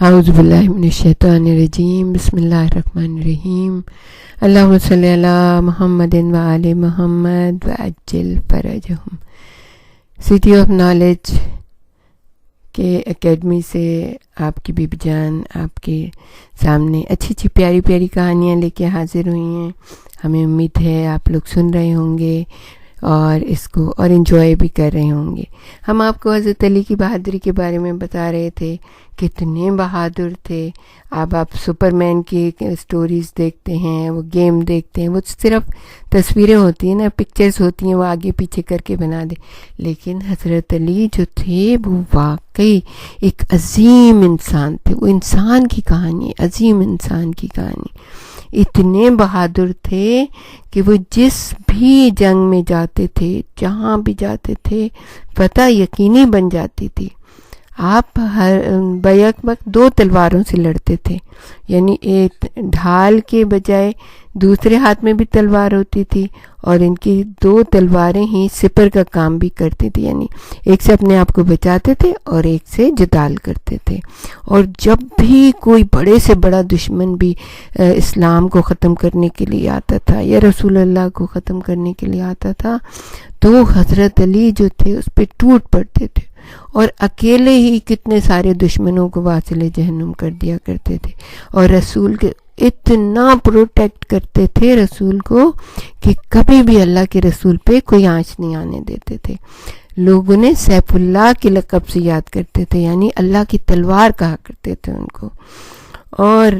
اعوذ باللہ من الشیطان الرجیم، بسم اللہ الرحمن الرحیم، اللہم صلی علی محمد و آل محمد وعجل فرجہم۔ سٹی آف نالج کے اکیڈمی سے آپ کی بیبی جان آپ کے سامنے اچھی پیاری پیاری کہانیاں لے کے حاضر ہوئی ہیں۔ ہمیں امید ہے آپ لوگ سن رہے ہوں گے اور اس کو اور انجوائے بھی کر رہے ہوں گے۔ ہم آپ کو حضرت علی کی بہادری کے بارے میں بتا رہے تھے، کتنے بہادر تھے۔ اب آپ سپر مین کی سٹوریز دیکھتے ہیں، وہ گیم دیکھتے ہیں، وہ صرف تصویریں ہوتی ہیں نا، پکچرز ہوتی ہیں، وہ آگے پیچھے کر کے بنا دے، لیکن حضرت علی جو تھے وہ واقعی ایک عظیم انسان تھے۔ وہ انسان کی کہانی، عظیم انسان کی کہانی۔ اتنے بہادر تھے کہ وہ جس بھی جنگ میں جاتے تھے، جہاں بھی جاتے تھے، فتح یقینی بن جاتی تھی۔ آپ بیک وقت 2 تلواروں سے لڑتے تھے، یعنی ایک ڈھال کے بجائے دوسرے ہاتھ میں بھی تلوار ہوتی تھی، اور ان کی 2 تلواریں ہی سپر کا کام بھی کرتی تھی، یعنی ایک سے اپنے آپ کو بچاتے تھے اور ایک سے جدال کرتے تھے۔ اور جب بھی کوئی بڑے سے بڑا دشمن بھی اسلام کو ختم کرنے کے لیے آتا تھا یا رسول اللہ کو ختم کرنے کے لیے آتا تھا، تو حضرت علی جو تھے اس پہ ٹوٹ پڑتے تھے، اور اکیلے ہی کتنے سارے دشمنوں کو واصل جہنم کر دیا کرتے تھے، اور رسول کے اتنا پروٹیکٹ کرتے تھے رسول کو کہ کبھی بھی اللہ کے رسول پہ کوئی آنچ نہیں آنے دیتے تھے۔ لوگ انہیں سیف اللہ کے لقب سے یاد کرتے تھے، یعنی اللہ کی تلوار کہا کرتے تھے ان کو۔ اور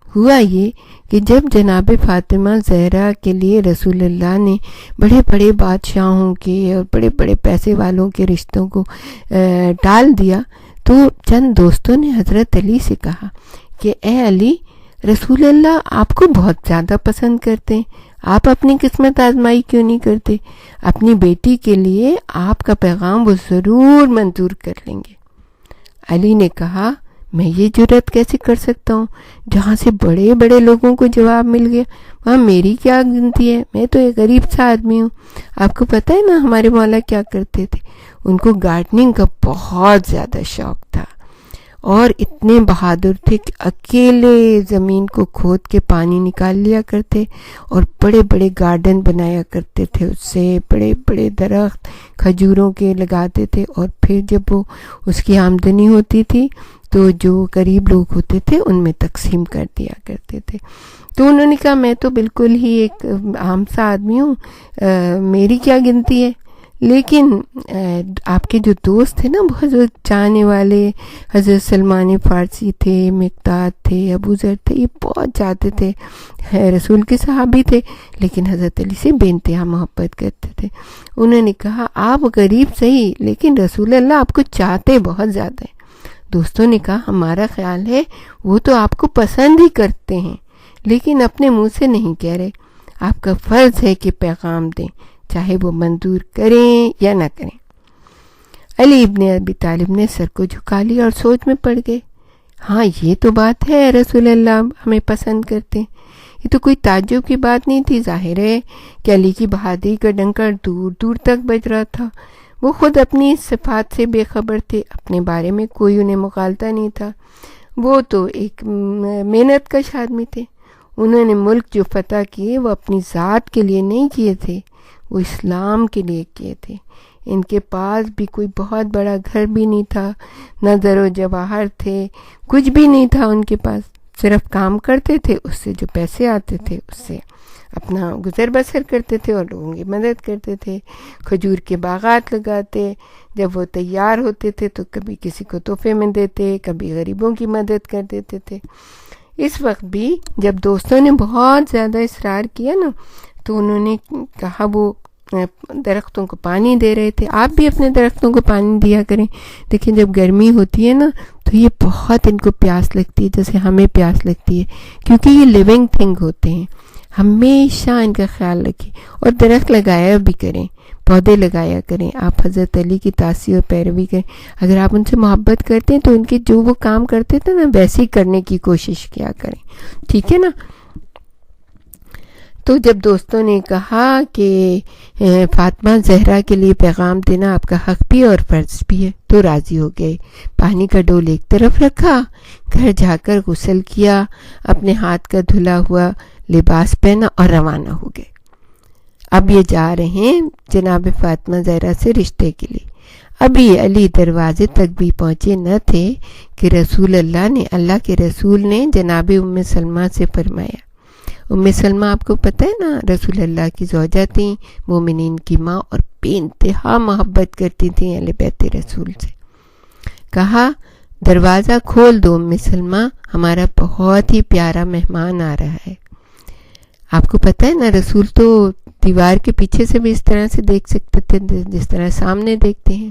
ہوا یہ کہ جب جناب فاطمہ زہرا کے لیے رسول اللہ نے بڑے بڑے بادشاہوں کے اور بڑے بڑے پیسے والوں کے رشتوں کو ٹال دیا، تو چند دوستوں نے حضرت علی سے کہا کہ اے علی، رسول اللہ آپ کو بہت زیادہ پسند کرتے ہیں، آپ اپنی قسمت آزمائی کیوں نہیں کرتے؟ اپنی بیٹی کے لیے آپ کا پیغام وہ ضرور منظور کر لیں گے۔ علی نے کہا، میں یہ جرأت کیسے کر سکتا ہوں؟ جہاں سے بڑے بڑے لوگوں کو جواب مل گیا، وہاں میری کیا گنتی ہے؟ میں تو ایک غریب سا آدمی ہوں۔ آپ کو پتہ ہے نا ہمارے مولا کیا کرتے تھے؟ ان کو گارڈننگ کا بہت زیادہ شوق تھا، اور اتنے بہادر تھے کہ اکیلے زمین کو کھود کے پانی نکال لیا کرتے اور بڑے بڑے گارڈن بنایا کرتے تھے، اس سے بڑے بڑے درخت کھجوروں کے لگاتے تھے، اور پھر جب وہ اس کی آمدنی ہوتی تھی تو جو غریب لوگ ہوتے تھے ان میں تقسیم کر دیا کرتے تھے۔ تو انہوں نے کہا، میں تو بالکل ہی ایک عام سا آدمی ہوں، میری کیا گنتی ہے؟ لیکن آپ کے جو دوست تھے نا، بہت جانے والے، حضرت سلمان فارسی تھے، مقداد تھے، ابو ذر تھے، یہ بہت چاہتے تھے، رسول کے صحابی تھے، لیکن حضرت علی سے بے انتہا محبت کرتے تھے۔ انہوں نے کہا، آپ غریب صحیح، لیکن رسول اللہ آپ کو چاہتے بہت زیادہ ہیں۔ دوستوں نے کہا، ہمارا خیال ہے وہ تو آپ کو پسند ہی کرتے ہیں، لیکن اپنے منہ سے نہیں کہہ رہے۔ آپ کا فرض ہے کہ پیغام دیں، چاہے وہ منظور کریں یا نہ کریں۔ علی ابن ابی طالب نے سر کو جھکا لیا اور سوچ میں پڑ گئے۔ ہاں، یہ تو بات ہے، رسول اللہ ہمیں پسند کرتے ہیں، یہ تو کوئی تعجب کی بات نہیں تھی۔ ظاہر ہے کہ علی کی بہادری کا ڈنکا دور دور تک بج رہا تھا۔ وہ خود اپنی صفات سے بے خبر تھے، اپنے بارے میں کوئی انہیں مغالطہ نہیں تھا۔ وہ تو ایک محنت کش آدمی تھے۔ انہوں نے ملک جو فتح کیے وہ اپنی ذات کے لیے نہیں کیے تھے، وہ اسلام کے لیے کیے تھے۔ ان کے پاس بھی کوئی بہت بڑا گھر بھی نہیں تھا، نہ زر و جواہر تھے، کچھ بھی نہیں تھا ان کے پاس، صرف کام کرتے تھے، اس سے جو پیسے آتے تھے اس سے اپنا گزر بسر کرتے تھے اور لوگوں کی مدد کرتے تھے۔ کھجور کے باغات لگاتے، جب وہ تیار ہوتے تھے تو کبھی کسی کو تحفے میں دیتے، کبھی غریبوں کی مدد کر دیتے تھے۔ اس وقت بھی جب دوستوں نے بہت زیادہ اصرار کیا نا، تو انہوں نے کہا وہ درختوں کو پانی دے رہے تھے، آپ بھی اپنے درختوں کو پانی دیا کریں۔ لیکن جب گرمی ہوتی ہے نا تو یہ بہت ان کو پیاس لگتی ہے، جیسے ہمیں پیاس لگتی ہے، کیونکہ یہ لیونگ تھنگ ہوتے ہیں۔ ہمیشہ ان کا خیال رکھیں اور درخت لگایا بھی کریں، پودے لگایا کریں۔ آپ حضرت علی کی تاثیر اور پیروی کریں۔ اگر آپ ان سے محبت کرتے ہیں تو ان کے جو وہ کام کرتے تھے نا، ویسے ہی کرنے کی کوشش کیا کریں، ٹھیک ہے نا؟ تو جب دوستوں نے کہا کہ فاطمہ زہرا کے لیے پیغام دینا آپ کا حق بھی اور فرض بھی ہے، تو راضی ہو گئے. پانی کا ڈول ایک طرف رکھا, گھر جا کر غسل کیا, اپنے ہاتھ کا دھلا ہوا لباس پہنا اور روانہ ہو گئے. اب یہ جا رہے ہیں جناب فاطمہ زہرا سے رشتے کے لیے. ابھی علی دروازے تک بھی پہنچے نہ تھے کہ اللہ کے رسول نے جناب ام سلمہ سے فرمایا. ام سلمہ آپ کو پتہ ہے نا, رسول اللہ کی زوجہ تھیں, مومنین کی ماں, اور بے انتہا محبت کرتی تھیں اہل بیت رسول سے. کہا دروازہ کھول دو ام سلمہ, ہمارا بہت ہی پیارا مہمان آ رہا ہے. آپ کو پتہ ہے نا, رسول تو دیوار کے پیچھے سے بھی اس طرح سے دیکھ سکتے تھے جس طرح سامنے دیکھتے ہیں.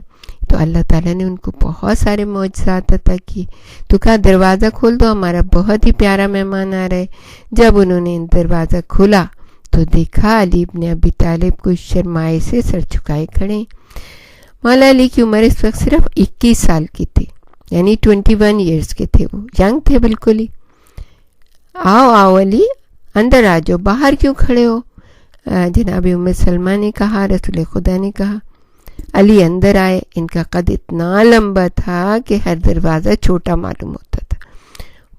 تو اللہ تعالیٰ نے ان کو بہت سارے معجزات عطا کیے. تو کہا دروازہ کھول دو, ہمارا بہت ہی پیارا مہمان آ رہا ہے. جب انہوں نے دروازہ کھولا تو دیکھا علی ابن ابی طالب کو شرمائے سے سر جھکائے کھڑے. مولا علی کی عمر اس وقت صرف 21 سال کی تھی, یعنی 21 ایئرز کے تھے. وہ ینگ تھے بالکل ہی. آؤ علی, اندر آ جاؤ, باہر کیوں کھڑے ہو, جناب ام سلمہ نے کہا. رسول خدا نے کہا. علی اندر آئے. ان کا قد اتنا لمبا تھا کہ ہر دروازہ چھوٹا معلوم ہوتا تھا.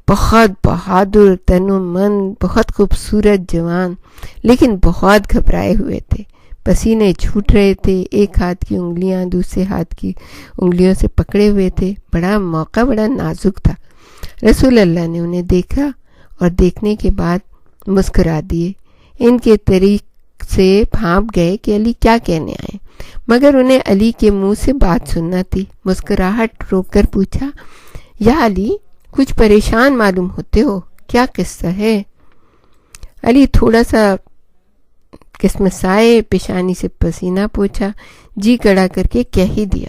بہت بہادر, تنومند, بہت خوبصورت جوان, لیکن بہت گھبرائے ہوئے تھے. پسینے چھوٹ رہے تھے. ایک ہاتھ کی انگلیاں دوسرے ہاتھ کی انگلیوں سے پکڑے ہوئے تھے. موقع بڑا نازک تھا. رسول اللہ نے انہیں دیکھا اور دیکھنے کے بعد مسکرا دیے. ان کے طریق سے بھانپ گئے کہ علی کیا کہنے آئے, مگر انہیں علی کے منہ سے بات سننا تھی. مسکراہٹ روک کر پوچھا, یا علی کچھ پریشان معلوم ہوتے ہو, کیا قصہ ہے؟ علی تھوڑا سا کسمسائے, پیشانی سے پسینہ پوچھا. جی کڑا کر کے کہہ ہی دیا,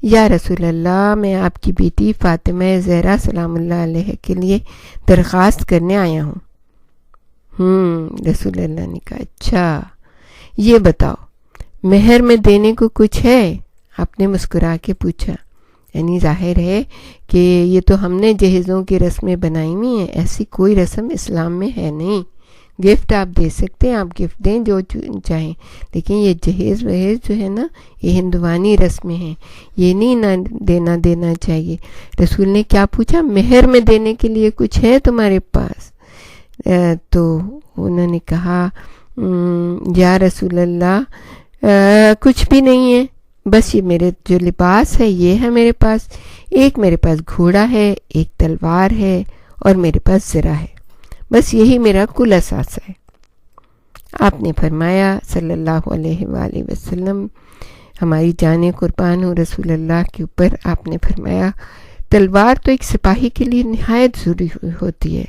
یا رسول اللہ, میں آپ کی بیٹی فاطمہ زہرا سلام اللہ علیہ کے لیے درخواست کرنے آیا ہوں. رسول اللہ نے کہا اچھا, یہ بتاؤ مہر میں دینے کو کچھ ہے؟ آپ نے مسکرا کے پوچھا. یعنی ظاہر ہے کہ یہ تو ہم نے جہیزوں کی رسمیں بنائی ہوئی ہیں, ایسی کوئی رسم اسلام میں ہے نہیں. گفٹ آپ دے سکتے ہیں, آپ گفٹ دیں جو چاہیں, لیکن یہ جہیز وہیز جو ہے نا, یہ ہندوانی رسمیں ہیں, یہ نہیں نہ دینا چاہیے. رسول نے کیا پوچھا, مہر میں دینے کے لیے کچھ ہے تمہارے پاس؟ تو انہوں نے کہا یا رسول اللہ کچھ بھی نہیں ہے, بس یہ میرے جو لباس ہے یہ ہے میرے پاس, ایک میرے پاس گھوڑا ہے, ایک تلوار ہے, اور میرے پاس زرہ ہے, بس یہی میرا کل اثاثہ ہے. آپ نے فرمایا صلی اللہ علیہ وآلہ وسلم, ہماری جانیں قربان ہو رسول اللہ کے اوپر, آپ نے فرمایا تلوار تو ایک سپاہی کے لیے نہایت ضروری ہوتی ہے,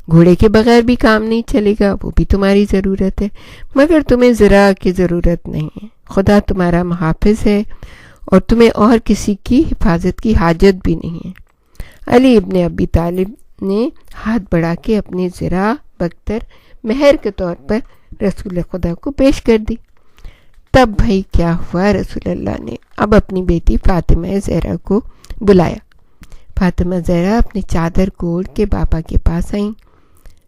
گھوڑے کے بغیر بھی کام نہیں چلے گا, وہ بھی تمہاری ضرورت ہے, مگر تمہیں زرہ کی ضرورت نہیں ہے. خدا تمہارا محافظ ہے اور تمہیں اور کسی کی حفاظت کی حاجت بھی نہیں ہے. علی ابن ابی طالب نے ہاتھ بڑھا کے اپنی زرہ بختر مہر کے طور پر رسول خدا کو پیش کر دی. تب بھائی کیا ہوا, رسول اللہ نے اب اپنی بیٹی فاطمہ زہرا کو بلایا. فاطمہ زہرا اپنی چادر کو اوڑھ کے بابا کے پاس آئیں.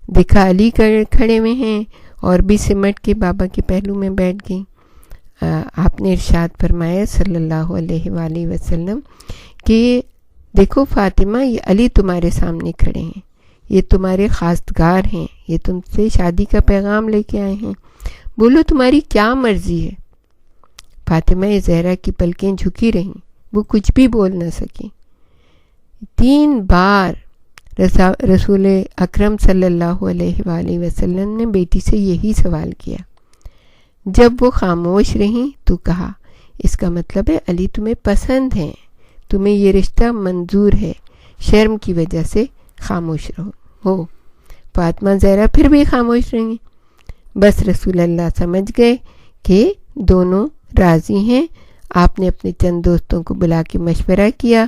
دیکھا علی کھڑے ہوئے ہیں اور بھی سمٹ کے بابا کے پہلو میں بیٹھ گئیں. آپ نے ارشاد فرمایا صلی اللہ علیہ وآلہ وسلم کہ دیکھو فاطمہ, یہ علی تمہارے سامنے کھڑے ہیں, یہ تمہارے خواستگار ہیں, یہ تم سے شادی کا پیغام لے کے آئے ہیں, بولو تمہاری کیا مرضی ہے. فاطمہ زہرا کی پلکیں جھکی رہیں, وہ کچھ بھی بول نہ سکیں. 3 بار رسول اکرم صلی اللہ علیہ وآلہ وسلم نے بیٹی سے یہی سوال کیا. جب وہ خاموش رہیں تو کہا, اس کا مطلب ہے علی تمہیں پسند ہیں, تمہیں یہ رشتہ منظور ہے, شرم کی وجہ سے خاموش رہو. فاطمہ زہرا پھر بھی خاموش رہیں. بس رسول اللہ سمجھ گئے کہ دونوں راضی ہیں. آپ نے اپنے چند دوستوں کو بلا کے مشورہ کیا.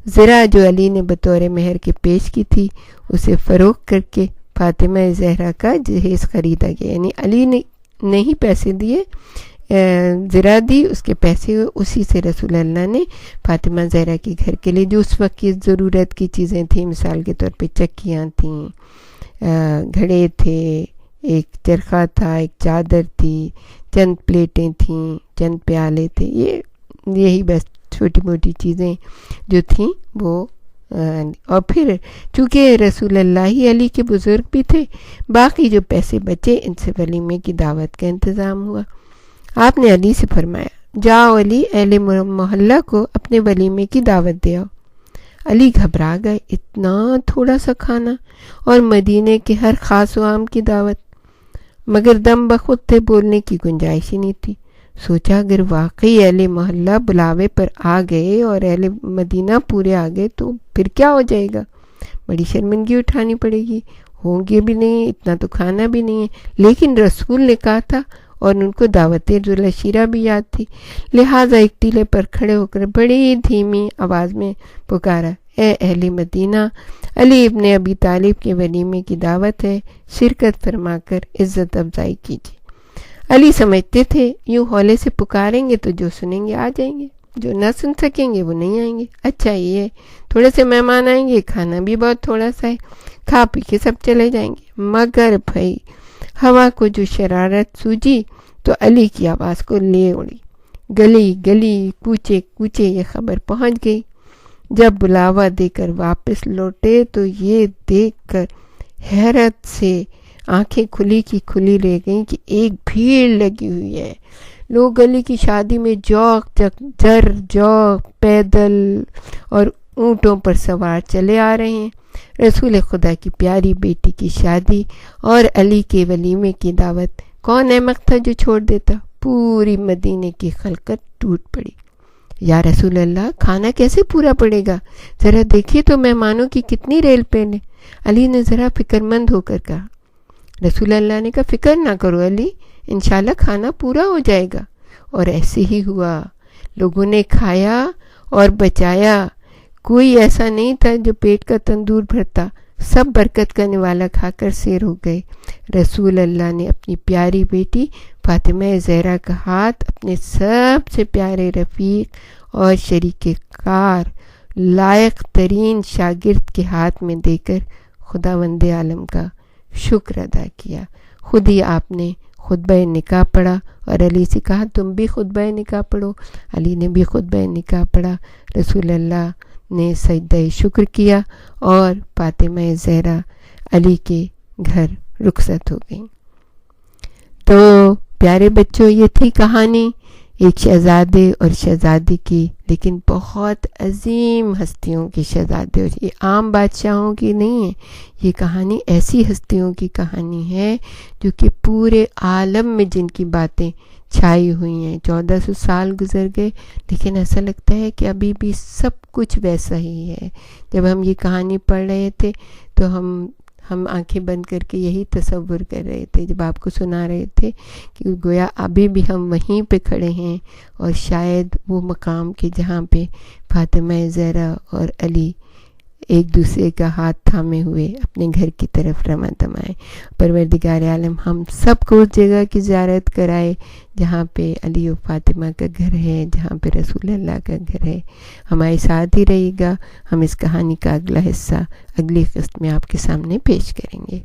زرہ جو علی نے بطور مہر کے پیش کی تھی اسے فروخت کر کے فاطمہ زہرا کا جہیز خریدا گیا. یعنی علی نے نہیں پیسے دیے, زرہ دی, اس کے پیسے اسی سے رسول اللہ نے فاطمہ زہرا کے گھر کے لیے جو اس وقت کی ضرورت کی چیزیں تھیں, مثال کے طور پہ چکیاں تھیں, گھڑے تھے, ایک چرخہ تھا, ایک چادر تھی, چند پلیٹیں تھیں, چند پیالے تھے, یہی بس چھوٹی موٹی چیزیں جو تھیں وہ. اور پھر چونکہ رسول اللہ ہی علی کے بزرگ بھی تھے، باقی جو پیسے بچے ان سے ولیمے کی دعوت کا انتظام ہوا. آپ نے علی سے فرمایا، جاؤ علی، اہل محلہ کو اپنے ولیمے کی دعوت دے آؤ. علی گھبرا گئے، اتنا تھوڑا سا کھانا اور مدینے کے ہر خاص و عام کی دعوت. مگر دم بخود تھے، بولنے کی گنجائش ہی نہیں تھی. سوچا اگر واقعی اہل محلہ بلاوے پر آ گئے اور اہل مدینہ پورے آ گئے تو پھر کیا ہو جائے گا، بڑی شرمندگی اٹھانی پڑے گی. ہوں گے بھی نہیں، اتنا تو کھانا بھی نہیں ہے. لیکن رسول نے کہا تھا اور ان کو دعوت ذوالعشیرہ بھی یاد تھی، لہٰذا ایک ٹیلے پر کھڑے ہو کر بڑی دھیمی آواز میں پکارا، اے اہل مدینہ، علی ابن ابی طالب کے ولیمے کی دعوت ہے، شرکت فرما کر عزت افزائی کیجیے. علی سمجھتے تھے یوں ہولے سے پکاریں گے تو جو سنیں گے آ جائیں گے، جو نہ سن سکیں گے وہ نہیں آئیں گے. اچھا یہ ہے تھوڑے سے مہمان آئیں گے، کھانا بھی بہت تھوڑا سا ہے، کھا پی کے سب چلے جائیں گے. مگر بھائی ہوا کو جو شرارت سوجی تو علی کی آواز کو لے اڑی. گلی گلی کوچے کوچے یہ خبر پہنچ گئی. جب بلاوا دے کر واپس لوٹے تو یہ دیکھ کر حیرت سے آنکھیں کھلی کی کھلی رہ گئیں کہ ایک بھیڑ لگی ہوئی ہے. لوگ علی کی شادی میں جوق جر جوق پیدل اور اونٹوں پر سوار چلے آ رہے ہیں. رسول خدا کی پیاری بیٹی کی شادی اور علی کے ولیمے کی دعوت کون احمق تھا جو چھوڑ دیتا. پوری مدینے کی خلقت ٹوٹ پڑی. یا رسول اللہ، کھانا کیسے پورا پڑے گا؟ ذرا دیکھیے تو مہمانوں کی کتنی ریل پین ہے. علی نے ذرا فکر مند ہو کر کہا. رسول اللہ نے کہا، فکر نہ کرو علی، انشاءاللہ کھانا پورا ہو جائے گا. اور ایسے ہی ہوا. لوگوں نے کھایا اور بچایا. کوئی ایسا نہیں تھا جو پیٹ کا تندور بھرتا. سب برکت کا نوالا کھا کر سیر ہو گئے. رسول اللہ نے اپنی پیاری بیٹی فاطمہ زہرا کا ہاتھ اپنے سب سے پیارے رفیق اور شریک کار، لائق ترین شاگرد کے ہاتھ میں دے کر خداوند عالم کا شکر ادا کیا. خود ہی آپ نے خطبہ نکاح پڑھا اور علی سے کہا تم بھی خطبہ نکاح پڑھو. علی نے بھی خطبہ نکاح پڑھا. رسول اللہ نے سجدہ شکر کیا اور فاطمہ زہرا علی کے گھر رخصت ہو گئیں. تو پیارے بچوں، یہ تھی کہانی ایک شہزادے اور شہزادی کی، لیکن بہت عظیم ہستیوں کی شہزادے. یہ عام بادشاہوں کی نہیں ہے، یہ کہانی ایسی ہستیوں کی کہانی ہے جو کہ پورے عالم میں جن کی باتیں چھائی ہوئی ہیں. 1400 سال گزر گئے لیکن ایسا لگتا ہے کہ ابھی بھی سب کچھ ویسا ہی ہے. جب ہم یہ کہانی پڑھ رہے تھے تو ہم آنکھیں بند کر کے یہی تصور کر رہے تھے جب آپ کو سنا رہے تھے کہ گویا ابھی بھی ہم وہیں پہ کھڑے ہیں، اور شاید وہ مقام کہ جہاں پہ فاطمہ زہرا اور علی ایک دوسرے کا ہاتھ تھامے ہوئے اپنے گھر کی طرف رواں دمائے. پروردگار عالم ہم سب کو اس جگہ کی زیارت کرائے جہاں پہ علی و فاطمہ کا گھر ہے، جہاں پہ رسول اللہ کا گھر ہے. ہمارے ساتھ ہی رہے گا. ہم اس کہانی کا اگلا حصہ اگلی قسط میں آپ کے سامنے پیش کریں گے.